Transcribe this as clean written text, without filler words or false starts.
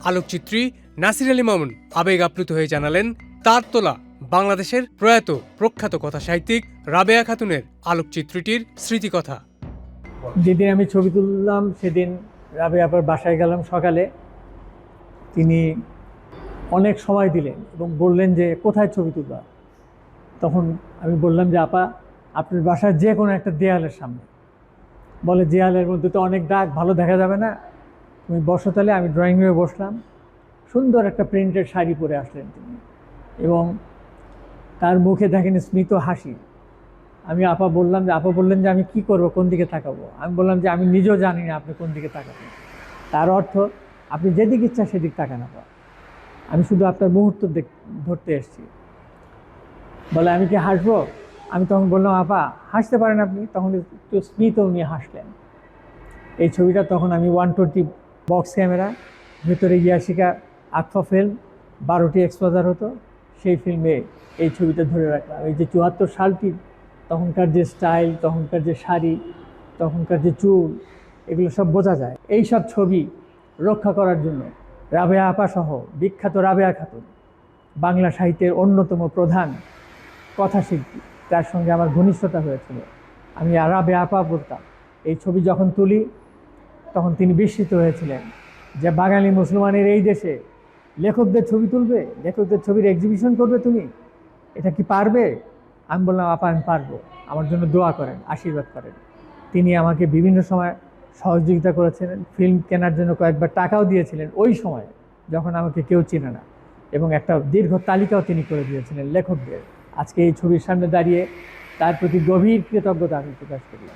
আলোকচিত্রী নাসির আলী মামুন আবেগ আপ্লুত হয়ে জানালেন তার তোলা বাংলাদেশের প্রয়াত প্রখ্যাত কথা সাহিত্যিক রাবেয়া খাতুনের আলোকচিত্রীটির স্মৃতিকথা। যেদিন আমি ছবি তুললাম সেদিন রাবেয়া আপার বাসায় গেলাম সকালে। তিনি অনেক সময় দিলেন এবং বললেন যে কোথায় ছবি তুলবা। তখন আমি বললাম যে আপা, আপনার বাসার যে কোনো একটা দেয়ালের সামনে। বলে দেয়ালের মধ্যে তো অনেক দাগ, ভালো দেখা যাবে না, তুমি বসো তাহলে। আমি ড্রয়িং রুমে বসলাম। সুন্দর একটা প্রিন্টেড শাড়ি পরে আসলেন তিনি এবং তার মুখে দেখেন স্মিত হাসি। আমি আপা বললেন যে আমি কি করব, কোন দিকে তাকাবো। আমি বললাম যে আমি নিজেও জানি না আপনি কোন দিকে তাকাবেন। তার অর্থ আপনি যেদিক ইচ্ছা সেদিক তাকান আপা, আমি শুধু আপনার মুহূর্ত ধরতে এসেছি। বলে আমি কি হাসবো? আমি তখন বললাম আপা হাসতে পারেন আপনি। তখন একটু স্মিত উনি হাসলেন। এই ছবিটা তখন আমি 120 বক্স ক্যামেরা, ভেতরে ইয়াশিকা আকফা ফিল্ম 12টি এক্সপোজার হতো, সেই ফিল্মে এই ছবিটা ধরে রাখলাম। এই যে 74 সালটি, তখনকার যে স্টাইল, তখনকার যে শাড়ি, তখনকার যে চুল, এগুলো সব বোঝা যায়। এই সব ছবি রক্ষা করার জন্য রাবেয়া আপা সহ বিখ্যাত রাবেয়া খাতুন, বাংলা সাহিত্যের অন্যতম প্রধান কথাশিল্পী, তার সঙ্গে আমার ঘনিষ্ঠতা হয়েছিল। আমি রাবেয়া আপা বলতাম। এই ছবি যখন তুলি তখন তিনি বিস্মিত হয়েছিলেন যে বাঙালি মুসলমানের এই দেশে লেখকদের ছবি তুলবে, লেখকদের ছবির এক্সিবিশন করবে, তুমি এটা কি পারবে? আমি বললাম আপা আমি পারবো, আমার জন্য দোয়া করেন, আশীর্বাদ করেন। তিনি আমাকে বিভিন্ন সময় সহযোগিতা করেছিলেন, ফিল্ম কেনার জন্য কয়েকবার টাকাও দিয়েছিলেন ওই সময় যখন আমাকে কেউ চেনে না, এবং একটা দীর্ঘ তালিকাও তিনি করে দিয়েছিলেন লেখকদের। আজকে এই ছবির সামনে দাঁড়িয়ে তার প্রতি গভীর কৃতজ্ঞতা আমি প্রকাশ করি।